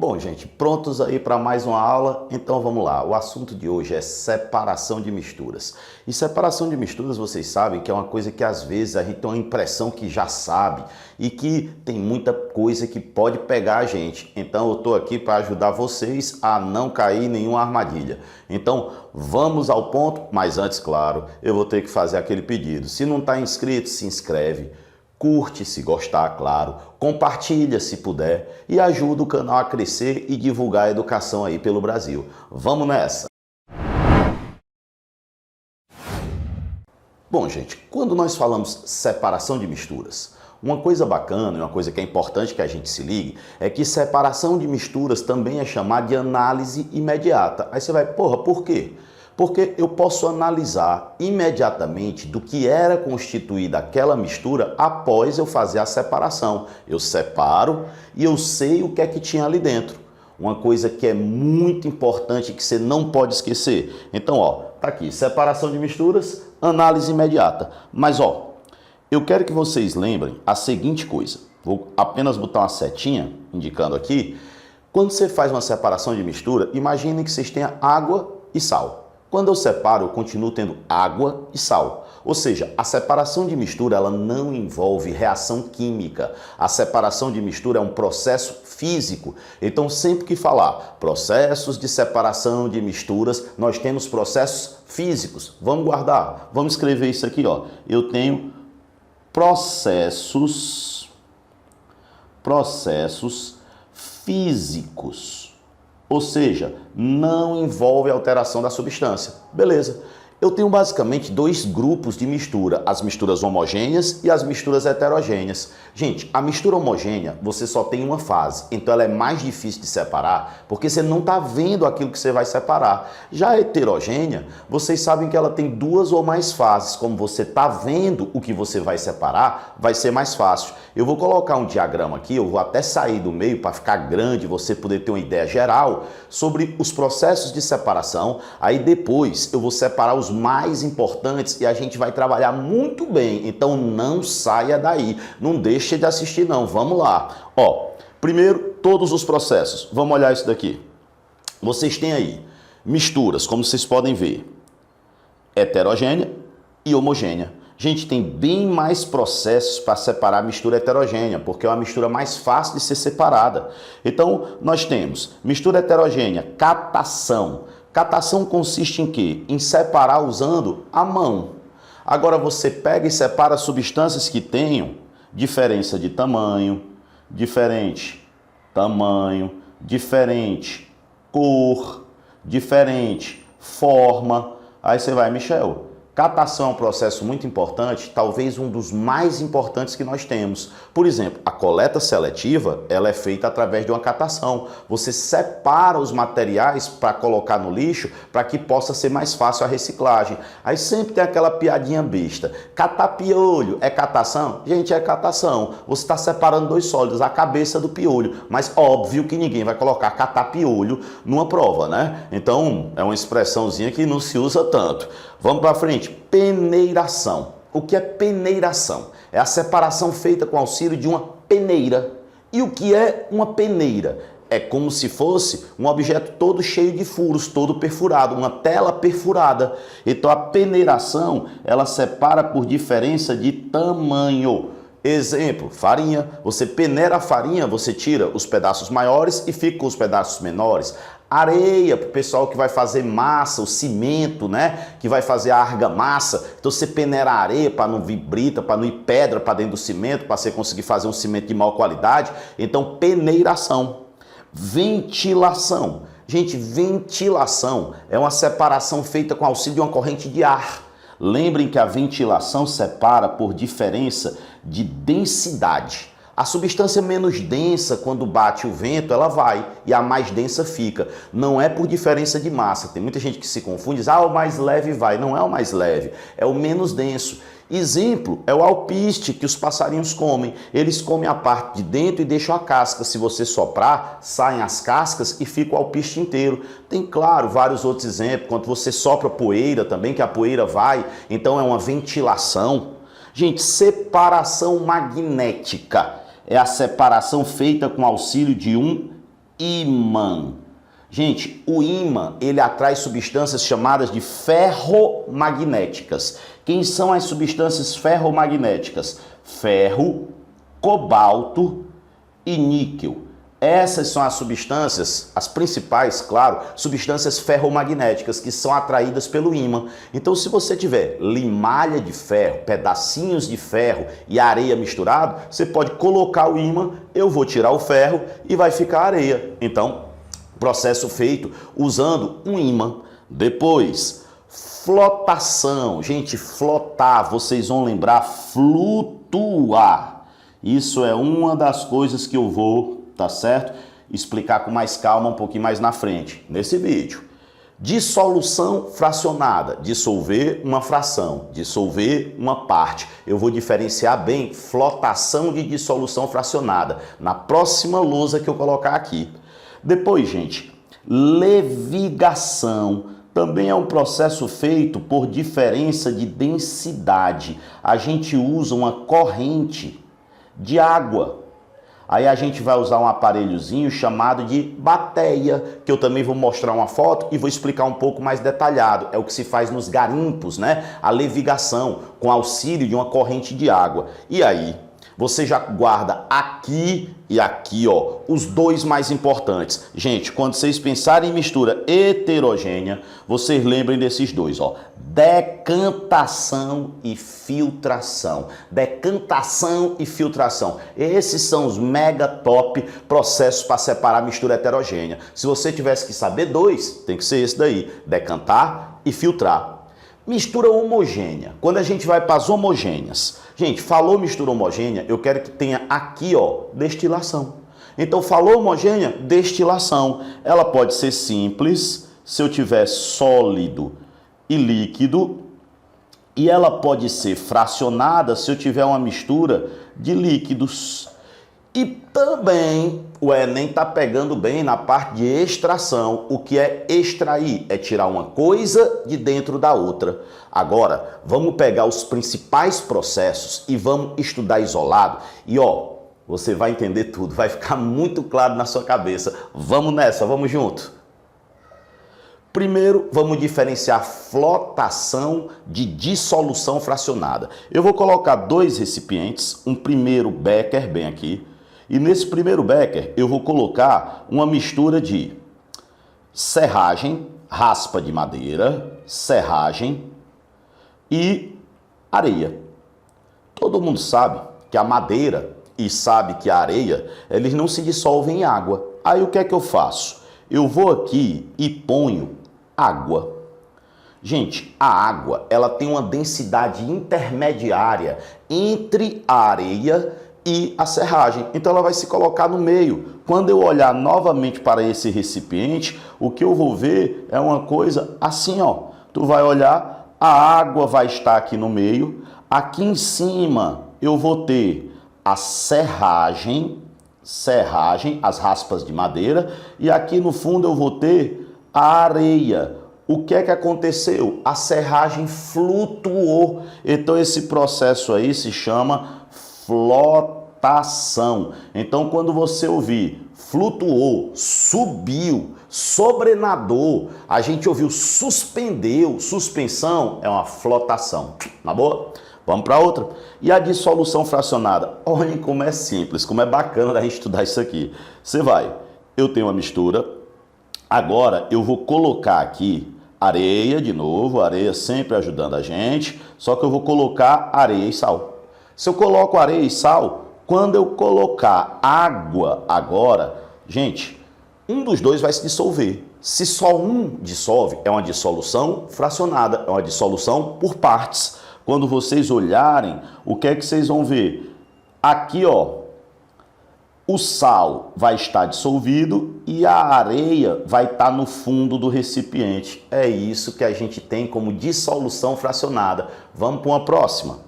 Bom, gente, prontos aí para mais uma aula? Então vamos lá. O assunto de hoje é separação de misturas. E separação de misturas, vocês sabem que é uma coisa que às vezes a gente tem uma impressão que já sabe e que tem muita coisa que pode pegar a gente. Então eu estou aqui para ajudar vocês a não cair em nenhuma armadilha. Então vamos ao ponto, mas antes, claro, eu vou ter que fazer aquele pedido. Se não está inscrito, se inscreve. Curte se gostar, claro, compartilha se puder e ajuda o canal a crescer e divulgar a educação aí pelo Brasil. Vamos nessa! Bom, gente, quando nós falamos separação de misturas, uma coisa bacana e uma coisa que é importante que a gente se ligue é que separação de misturas também é chamada de análise imediata. Aí você vai, porra, por quê? Porque eu posso analisar imediatamente do que era constituída aquela mistura após eu fazer a separação. Eu separo e eu sei o que é que tinha ali dentro. Uma coisa que é muito importante que você não pode esquecer. Então, ó, tá aqui, separação de misturas, análise imediata. Mas, ó, eu quero que vocês lembrem a seguinte coisa. Vou apenas botar uma setinha indicando aqui. Quando você faz uma separação de mistura, imagine que vocês tenham água e sal. Quando eu separo, eu continuo tendo água e sal. Ou seja, a separação de mistura ela não envolve reação química. A separação de mistura é um processo físico. Então, sempre que falar processos de separação de misturas, nós temos processos físicos. Vamos guardar, vamos escrever isso aqui, ó. Eu tenho processos físicos. Ou seja, não envolve alteração da substância. Beleza. Eu tenho basicamente dois grupos de mistura, as misturas homogêneas e as misturas heterogêneas. Gente, a mistura homogênea, você só tem uma fase, então ela é mais difícil de separar, porque você não está vendo aquilo que você vai separar. Já a heterogênea, vocês sabem que ela tem duas ou mais fases, como você está vendo o que você vai separar, vai ser mais fácil. Eu vou colocar um diagrama aqui, eu vou até sair do meio para ficar grande, você poder ter uma ideia geral sobre os processos de separação, aí depois eu vou separar os mais importantes e a gente vai trabalhar muito bem, então não saia daí, não deixe de assistir não, vamos lá. Ó, primeiro, todos os processos, vamos olhar isso daqui. Vocês têm aí misturas, como vocês podem ver, heterogênea e homogênea. Gente, tem bem mais processos para separar a mistura heterogênea, porque é uma mistura mais fácil de ser separada. Então, nós temos mistura heterogênea, catação. Catação consiste em quê? Em separar usando a mão. Agora você pega e separa substâncias que tenham diferença de tamanho, diferente cor, diferente forma. Aí você vai, Michel, catação é um processo muito importante, talvez um dos mais importantes que nós temos. Por exemplo, a coleta seletiva, ela é feita através de uma catação. Você separa os materiais para colocar no lixo para que possa ser mais fácil a reciclagem. Aí sempre tem aquela piadinha besta. Catar piolho é catação? Gente, é catação. Você está separando dois sólidos, a cabeça do piolho. Mas óbvio que ninguém vai colocar catar piolho numa prova, né? Então, é uma expressãozinha que não se usa tanto. Vamos para frente. Peneiração. O que é peneiração? É a separação feita com auxílio de uma peneira. E o que é uma peneira? É como se fosse um objeto todo cheio de furos, todo perfurado, uma tela perfurada. Então a peneiração, ela separa por diferença de tamanho. Exemplo, farinha. Você peneira a farinha, você tira os pedaços maiores e fica com os pedaços menores. Areia, para o pessoal que vai fazer massa, o cimento, né? Que vai fazer a argamassa. Então você peneira a areia para não vir brita, para não ir pedra para dentro do cimento, para você conseguir fazer um cimento de maior qualidade. Então, peneiração. Ventilação. Gente, ventilação é uma separação feita com auxílio de uma corrente de ar. Lembrem que a ventilação separa por diferença de densidade. A substância menos densa, quando bate o vento, ela vai, e a mais densa fica. Não é por diferença de massa. Tem muita gente que se confunde, diz, o mais leve vai. Não é o mais leve, é o menos denso. Exemplo, é o alpiste que os passarinhos comem. Eles comem a parte de dentro e deixam a casca. Se você soprar, saem as cascas e fica o alpiste inteiro. Tem, claro, vários outros exemplos. Quando você sopra poeira também, que a poeira vai, então é uma ventilação. Gente, separação magnética. É a separação feita com auxílio de um ímã. Gente, o ímã, ele atrai substâncias chamadas de ferromagnéticas. Quem são as substâncias ferromagnéticas? Ferro, cobalto e níquel. Essas são as substâncias, as principais, claro, substâncias ferromagnéticas que são atraídas pelo ímã. Então, se você tiver limalha de ferro, pedacinhos de ferro e areia misturado, você pode colocar o ímã, eu vou tirar o ferro e vai ficar areia. Então, processo feito usando um ímã. Depois, flotação. Gente, flotar, vocês vão lembrar, flutuar. Isso é uma das coisas que eu vou, tá certo, explicar com mais calma um pouquinho mais na frente, nesse vídeo. Dissolução fracionada, dissolver uma fração, dissolver uma parte. Eu vou diferenciar bem flotação de dissolução fracionada na próxima lousa que eu colocar aqui. Depois, gente, levigação. Também é um processo feito por diferença de densidade. A gente usa uma corrente de água. Aí a gente vai usar um aparelhozinho chamado de bateia, que eu também vou mostrar uma foto e vou explicar um pouco mais detalhado. É o que se faz nos garimpos, né? A levigação, com auxílio de uma corrente de água. E aí, você já guarda aqui e aqui, ó, os dois mais importantes. Gente, quando vocês pensarem em mistura heterogênea, vocês lembrem desses dois, ó. Decantação e filtração. Decantação e filtração. Esses são os mega top processos para separar a mistura heterogênea. Se você tivesse que saber dois, tem que ser esse daí. Decantar e filtrar. Mistura homogênea. Quando a gente vai para as homogêneas, gente, falou mistura homogênea, eu quero que tenha aqui, ó, destilação. Então, falou homogênea, destilação. Ela pode ser simples, se eu tiver sólido e líquido, e ela pode ser fracionada se eu tiver uma mistura de líquidos. E também o Enem está pegando bem na parte de extração. O que é extrair? É tirar uma coisa de dentro da outra. Agora, vamos pegar os principais processos e vamos estudar isolado. E ó, você vai entender tudo, vai ficar muito claro na sua cabeça. Vamos nessa, vamos junto. Primeiro, vamos diferenciar flotação de dissolução fracionada. Eu vou colocar dois recipientes, um primeiro becker bem aqui. E nesse primeiro becker eu vou colocar uma mistura de serragem, raspa de madeira, serragem e areia. Todo mundo sabe que a madeira e sabe que a areia, eles não se dissolvem em água. Aí o que é que eu faço? Eu vou aqui e ponho água. Gente, a água, ela tem uma densidade intermediária entre a areia e a serragem. Então ela vai se colocar no meio. Quando eu olhar novamente para esse recipiente, o que eu vou ver é uma coisa assim, ó. Tu vai olhar, a água vai estar aqui no meio. Aqui em cima eu vou ter a serragem, as raspas de madeira, e aqui no fundo eu vou ter a areia. O que é que aconteceu? A serragem flutuou. Então esse processo aí se chama flotação. Então, quando você ouvir flutuou, subiu, sobrenadou, a gente ouviu suspendeu, suspensão, é uma flotação. Na boa? Vamos para outra. E a dissolução fracionada? Olhem como é simples, como é bacana da gente estudar isso aqui. Você vai, eu tenho uma mistura, agora eu vou colocar aqui areia de novo, areia sempre ajudando a gente, só que eu vou colocar areia e sal. Se eu coloco areia e sal, quando eu colocar água agora, gente, um dos dois vai se dissolver. Se só um dissolve, é uma dissolução fracionada, é uma dissolução por partes. Quando vocês olharem, o que é que vocês vão ver? Aqui, ó, o sal vai estar dissolvido e a areia vai estar no fundo do recipiente. É isso que a gente tem como dissolução fracionada. Vamos para uma próxima.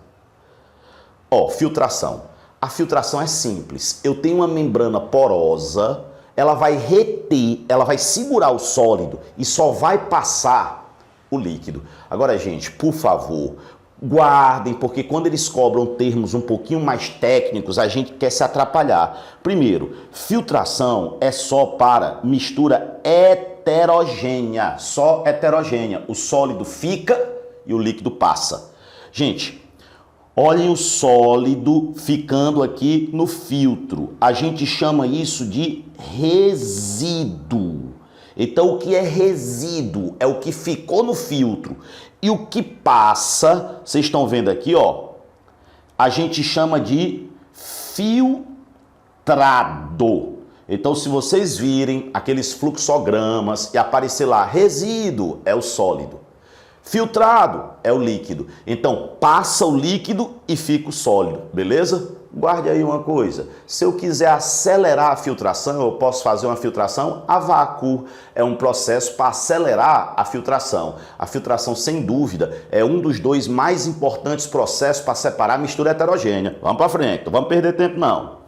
Ó, filtração. A filtração é simples. Eu tenho uma membrana porosa, ela vai reter, ela vai segurar o sólido e só vai passar o líquido. Agora, gente, por favor, Guardem, porque quando eles cobram termos um pouquinho mais técnicos, a gente quer se atrapalhar. Primeiro, filtração é só para mistura heterogênea, só heterogênea. O sólido fica e o líquido passa. Gente, olhem o sólido ficando aqui no filtro. A gente chama isso de resíduo. Então, o que é resíduo? É o que ficou no filtro. E o que passa, vocês estão vendo aqui, ó, a gente chama de filtrado. Então, se vocês virem aqueles fluxogramas e aparecer lá, resíduo é o sólido, filtrado é o líquido. Então, passa o líquido e fica o sólido, beleza? Guarde aí uma coisa, se eu quiser acelerar a filtração, eu posso fazer uma filtração a vácuo. É um processo para acelerar a filtração. A filtração, sem dúvida, é um dos dois mais importantes processos para separar a mistura heterogênea. Vamos para frente, não vamos perder tempo não.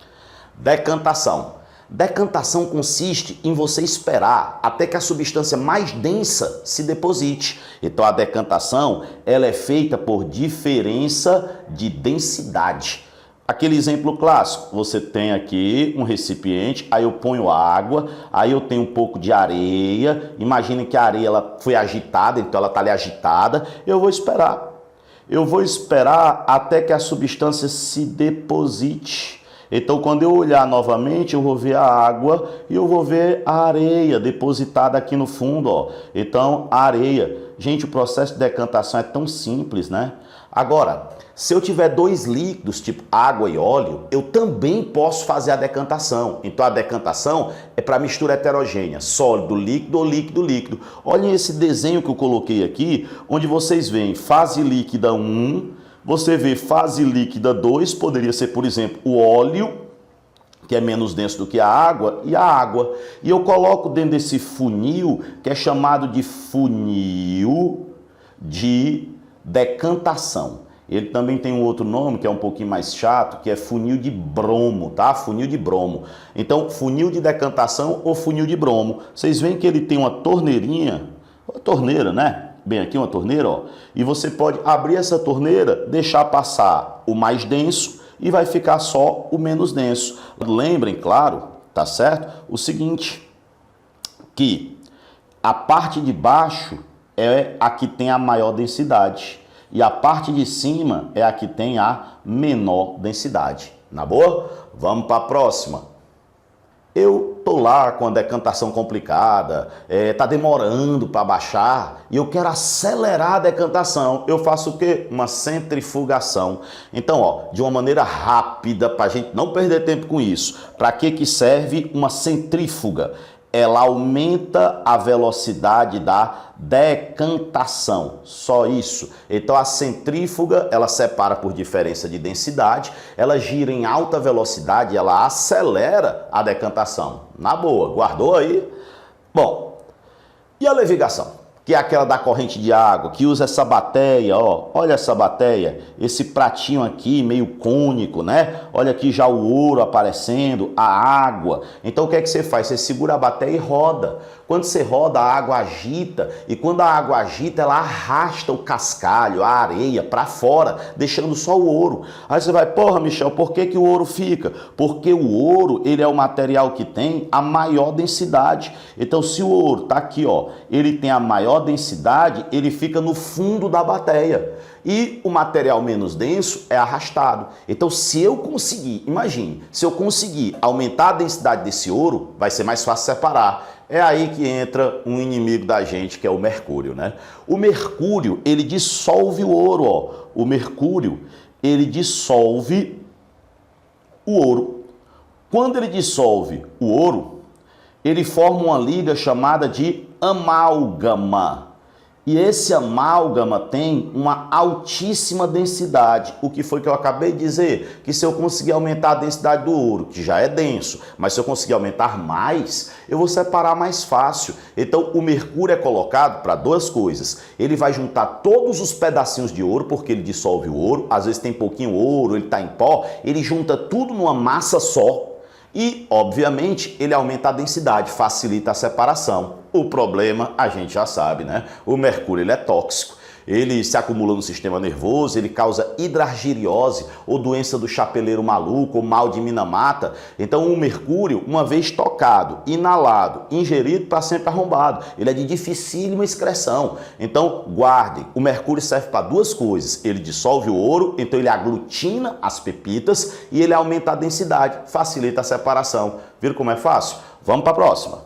Decantação. Decantação consiste em você esperar até que a substância mais densa se deposite. Então a decantação ela é feita por diferença de densidade. Aquele exemplo clássico, você tem aqui um recipiente, aí eu ponho água, aí eu tenho um pouco de areia, imagine que a areia ela foi agitada, então ela está ali agitada, eu vou esperar. Eu vou esperar até que a substância se deposite. Então, quando eu olhar novamente, eu vou ver a água e eu vou ver a areia depositada aqui no fundo, ó. Então, a areia. Gente, o processo de decantação é tão simples, né? Agora, se eu tiver dois líquidos, tipo água e óleo, eu também posso fazer a decantação. Então, a decantação é para mistura heterogênea, sólido, líquido ou líquido, líquido. Olhem esse desenho que eu coloquei aqui, onde vocês veem fase líquida 1, você vê fase líquida 2, poderia ser, por exemplo, o óleo, que é menos denso do que a água, e a água. E eu coloco dentro desse funil, que é chamado de funil de decantação. Ele também tem um outro nome, que é um pouquinho mais chato, que é funil de bromo, tá? Funil de bromo. Então, funil de decantação ou funil de bromo. Vocês veem que ele tem uma torneirinha, uma torneira, né? Bem aqui uma torneira, ó. E você pode abrir essa torneira, deixar passar o mais denso e vai ficar só o menos denso. Lembrem, claro, tá certo? O seguinte, que a parte de baixo é a que tem a maior densidade e a parte de cima é a que tem a menor densidade. Na boa? Vamos para a próxima. Eu tô lá com a decantação complicada, tá demorando para baixar e eu quero acelerar a decantação. Eu faço o quê? Uma centrifugação. Então, ó, de uma maneira rápida, para a gente não perder tempo com isso. Para que serve uma centrífuga? Ela aumenta a velocidade da decantação, só isso. Então a centrífuga, ela separa por diferença de densidade, ela gira em alta velocidade, ela acelera a decantação. Na boa, guardou aí? Bom, e a levigação? Que é aquela da corrente de água, que usa essa bateia, ó, olha essa bateia, esse pratinho aqui meio cônico, né? Olha aqui já o ouro aparecendo, a água. Então o que é que você faz? Você segura a bateia e roda. Quando você roda, a água agita, e quando a água agita, ela arrasta o cascalho, a areia para fora, deixando só o ouro. Aí você vai, porra, Michel, por que o ouro fica? Porque o ouro, ele é o material que tem a maior densidade. Então se o ouro tá aqui, ó, ele tem a maior densidade, ele fica no fundo da bateia. E o material menos denso é arrastado. Então, se eu conseguir, imagine, se eu conseguir aumentar a densidade desse ouro, vai ser mais fácil separar. É aí que entra um inimigo da gente, que é o mercúrio, né? O mercúrio, ele dissolve o ouro, ó. O mercúrio, ele dissolve o ouro. Quando ele dissolve o ouro, ele forma uma liga chamada de amálgama. E esse amálgama tem uma altíssima densidade. O que foi que eu acabei de dizer? Que se eu conseguir aumentar a densidade do ouro, que já é denso, mas se eu conseguir aumentar mais, eu vou separar mais fácil. Então o mercúrio é colocado para duas coisas. Ele vai juntar todos os pedacinhos de ouro, porque ele dissolve o ouro, às vezes tem pouquinho ouro, ele está em pó, ele junta tudo numa massa só. E, obviamente, ele aumenta a densidade, facilita a separação. O problema, a gente já sabe, né? O mercúrio ele é tóxico. ele se acumula no sistema nervoso, ele causa hidrargiriose ou doença do chapeleiro maluco ou mal de Minamata. Então o mercúrio, uma vez tocado, inalado, ingerido, para sempre arrombado. Ele é de dificílima excreção. Então guardem, o mercúrio serve para duas coisas. Ele dissolve o ouro, então ele aglutina as pepitas e ele aumenta a densidade, facilita a separação. Viram como é fácil? Vamos para a próxima.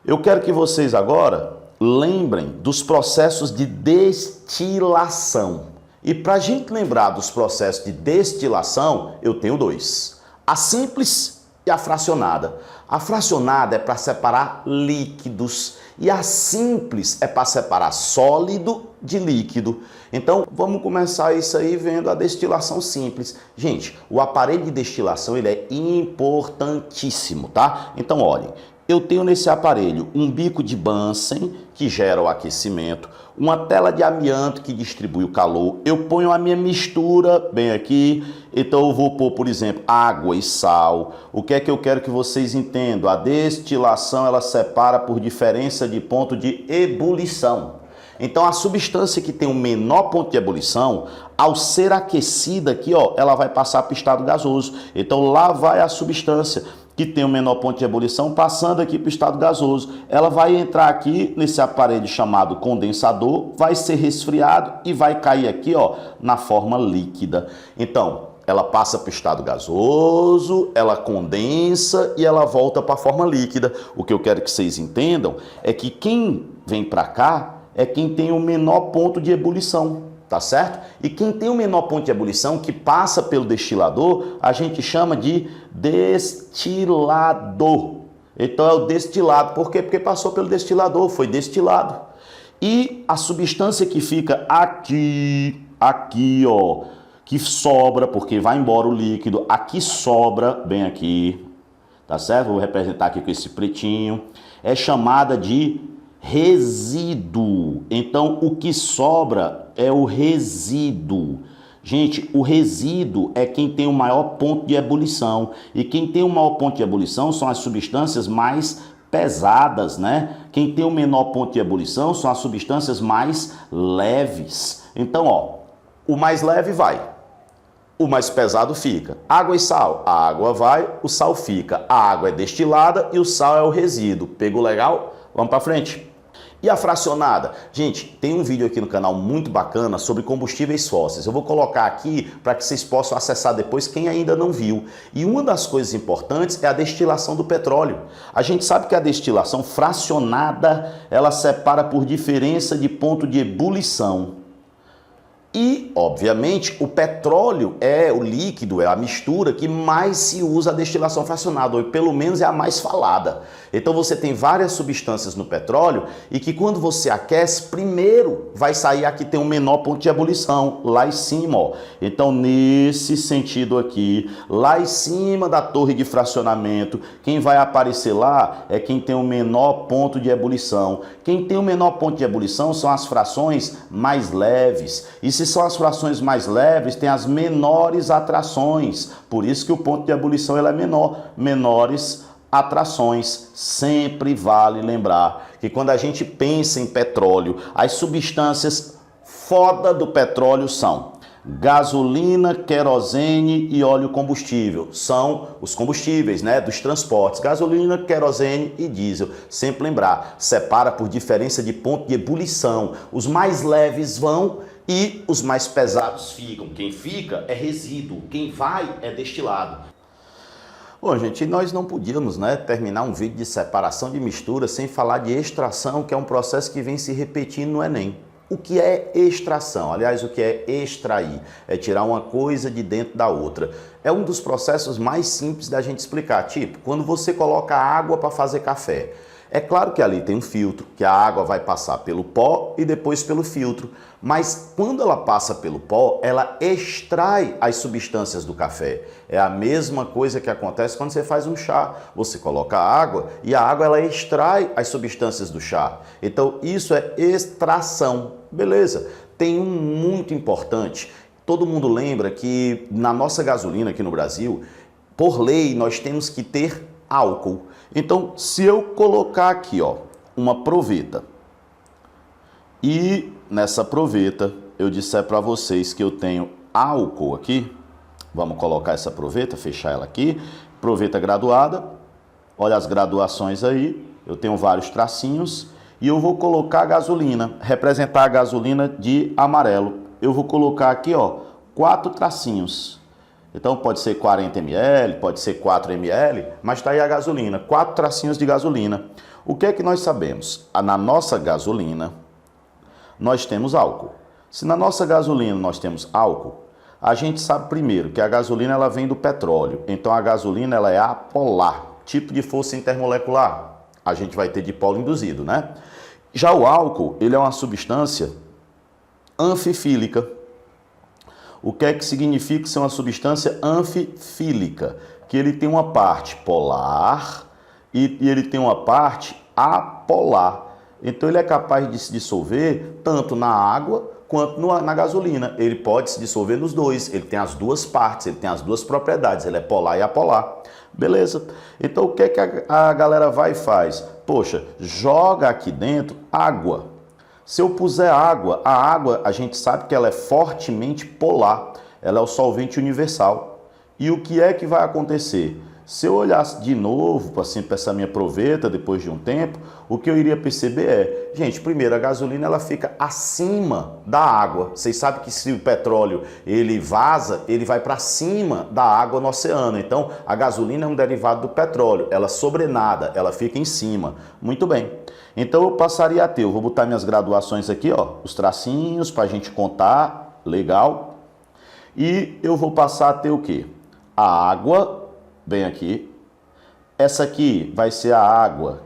Eu quero que vocês agora lembrem dos processos de destilação. E para a gente lembrar dos processos de destilação, eu tenho dois. A simples e a fracionada. A fracionada é para separar líquidos e a simples é para separar sólido de líquido. Então, vamos começar isso aí vendo a destilação simples. Gente, o aparelho de destilação ele é importantíssimo, tá? Então, olhem. Eu tenho nesse aparelho um bico de Bunsen, que gera o aquecimento, uma tela de amianto que distribui o calor. Eu ponho a minha mistura bem aqui, então eu vou pôr, por exemplo, água e sal. O que é que eu quero que vocês entendam? A destilação, ela separa por diferença de ponto de ebulição. Então, a substância que tem o menor ponto de ebulição, ao ser aquecida aqui, ó, ela vai passar para o estado gasoso. Então, lá vai a substância que tem o menor ponto de ebulição, passando aqui para o estado gasoso. Ela vai entrar aqui nesse aparelho chamado condensador, vai ser resfriado e vai cair aqui, ó, na forma líquida. Então, ela passa para o estado gasoso, ela condensa e ela volta para a forma líquida. O que eu quero que vocês entendam é que quem vem para cá é quem tem o menor ponto de ebulição, tá certo? E quem tem o menor ponto de ebulição, que passa pelo destilador, a gente chama de destilador. Então é o destilado. Por quê? Porque passou pelo destilador, foi destilado. E a substância que fica aqui, ó, que sobra, porque vai embora o líquido, aqui sobra, bem aqui, tá certo? Vou representar aqui com esse pretinho. É chamada de resíduo. Então, o que sobra é o resíduo. Gente, o resíduo é quem tem o maior ponto de ebulição. E quem tem o maior ponto de ebulição são as substâncias mais pesadas, né? Quem tem o menor ponto de ebulição são as substâncias mais leves. Então, ó, o mais leve vai, o mais pesado fica. Água e sal. A água vai, o sal fica. A água é destilada e o sal é o resíduo. Pegou legal? Vamos para frente. E a fracionada? Gente, tem um vídeo aqui no canal muito bacana sobre combustíveis fósseis. Eu vou colocar aqui para que vocês possam acessar depois, quem ainda não viu. E uma das coisas importantes é a destilação do petróleo. A gente sabe que a destilação fracionada, ela separa por diferença de ponto de ebulição. E, obviamente, o petróleo é o líquido, é a mistura que mais se usa a destilação fracionada, ou pelo menos é a mais falada. Então você tem várias substâncias no petróleo e que quando você aquece, primeiro vai sair aqui, tem um menor ponto de ebulição, lá em cima, ó. Então, nesse sentido aqui, lá em cima da torre de fracionamento, quem vai aparecer lá é quem tem o menor ponto de ebulição. Quem tem o menor ponto de ebulição são as frações mais leves. E se são as frações mais leves, tem as menores atrações. Por isso que o ponto de ebulição ele é menor. Menores atrações. Sempre vale lembrar que quando a gente pensa em petróleo, as substâncias foda do petróleo são gasolina, querosene e óleo combustível. São os combustíveis, né, dos transportes. Gasolina, querosene e diesel. Sempre lembrar, separa por diferença de ponto de ebulição. Os mais leves vão e os mais pesados ficam. Quem fica é resíduo, quem vai é destilado. Bom, gente, nós não podíamos, né, terminar um vídeo de separação de mistura sem falar de extração, que é um processo que vem se repetindo no Enem. O que é extração? Aliás, o que é extrair? É tirar uma coisa de dentro da outra. É um dos processos mais simples da gente explicar. Tipo, quando você coloca água para fazer café. É claro que ali tem um filtro, que a água vai passar pelo pó e depois pelo filtro. Mas quando ela passa pelo pó, ela extrai as substâncias do café. É a mesma coisa que acontece quando você faz um chá. Você coloca água e a água ela extrai as substâncias do chá. Então isso é extração. Beleza. Tem um muito importante. Todo mundo lembra que na nossa gasolina aqui no Brasil, por lei, nós temos que ter álcool. Então, se eu colocar aqui, ó, uma proveta e nessa proveta eu disser para vocês que eu tenho álcool aqui, vamos colocar essa proveta, fechar ela aqui, proveta graduada, olha as graduações aí, eu tenho vários tracinhos e eu vou colocar a gasolina, representar a gasolina de amarelo. Eu vou colocar aqui, ó, 4 tracinhos. Então pode ser 40 ml, pode ser 4 ml, mas está aí a gasolina, 4 tracinhos de gasolina. O que é que nós sabemos? Na nossa gasolina, nós temos álcool. Se na nossa gasolina nós temos álcool, a gente sabe primeiro que a gasolina ela vem do petróleo. Então a gasolina ela é apolar, tipo de força intermolecular. A gente vai ter dipolo induzido, né? Já o álcool, ele é uma substância anfifílica. O que é que significa ser uma substância anfifílica? Que ele tem uma parte polar e ele tem uma parte apolar. Então ele é capaz de se dissolver tanto na água quanto na gasolina. Ele pode se dissolver nos dois, ele tem as duas partes, ele tem as duas propriedades, ele é polar e apolar. Beleza? Então o que é que a galera vai e faz? Poxa, joga aqui dentro água. Se eu puser água, a água a gente sabe que ela é fortemente polar, ela é o solvente universal. E o que é que vai acontecer? Se eu olhasse de novo assim, para essa minha proveta depois de um tempo, o que eu iria perceber é, gente, primeiro a gasolina ela fica acima da água. Vocês sabem que se o petróleo ele vaza, ele vai para cima da água no oceano. Então a gasolina é um derivado do petróleo, ela sobrenada, ela fica em cima. Muito bem. Então eu passaria a ter, eu vou botar minhas graduações aqui, ó, os tracinhos para a gente contar, legal. E eu vou passar a ter o quê? A água, bem aqui. Essa aqui vai ser a água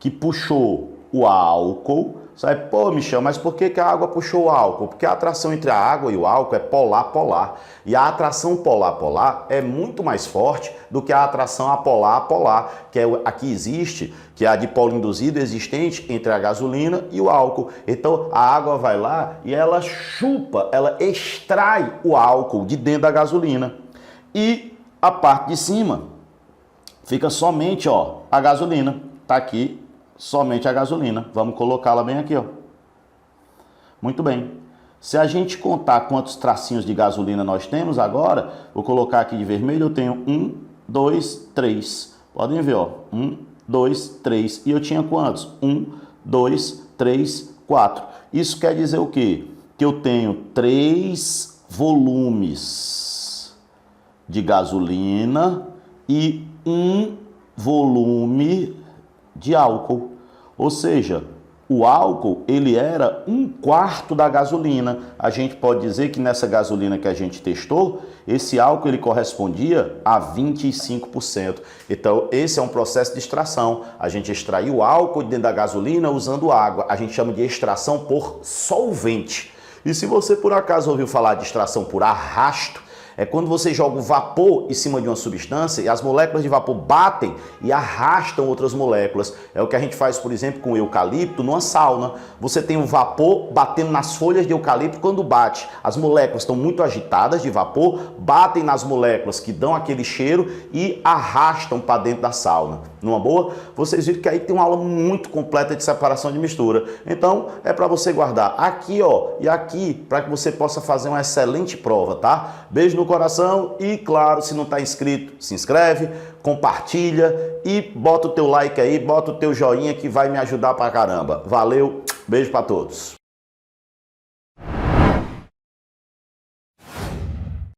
que puxou o álcool. Sabe, pô, Michel, mas por que a água puxou o álcool? Porque a atração entre a água e o álcool é polar-polar. E a atração polar-polar é muito mais forte do que a atração apolar-apolar, que é a que existe, que é a dipolo induzido existente entre a gasolina e o álcool. Então a água vai lá e ela chupa, ela extrai o álcool de dentro da gasolina. E a parte de cima fica somente, ó, a gasolina. Tá aqui. Somente a gasolina. Vamos colocá-la bem aqui, ó. Muito bem. Se a gente contar quantos tracinhos de gasolina nós temos agora, vou colocar aqui de vermelho, eu tenho 1, 2, 3. Podem ver, ó. 1, 2, 3. E eu tinha quantos? 1, 2, 3, 4. Isso quer dizer o quê? Que eu tenho 3 volumes de gasolina e 1 volume de álcool. Ou seja, o álcool ele era 1/4 da gasolina. A gente pode dizer que nessa gasolina que a gente testou, esse álcool ele correspondia a 25%. Então esse é um processo de extração. A gente extraiu o álcool dentro da gasolina usando água. A gente chama de extração por solvente. E se você por acaso ouviu falar de extração por arrasto, é quando você joga o vapor em cima de uma substância e as moléculas de vapor batem e arrastam outras moléculas. É o que a gente faz, por exemplo, com o eucalipto numa sauna. Você tem o vapor batendo nas folhas de eucalipto quando bate. As moléculas estão muito agitadas de vapor, batem nas moléculas que dão aquele cheiro e arrastam para dentro da sauna. Numa boa? Vocês viram que aí tem uma aula muito completa de separação de mistura. Então, é para você guardar aqui, ó, e aqui, para que você possa fazer uma excelente prova, tá? Beijo no coração e, claro, se não está inscrito, se inscreve, compartilha e bota o teu like aí, bota o teu joinha que vai me ajudar pra caramba. Valeu, beijo para todos.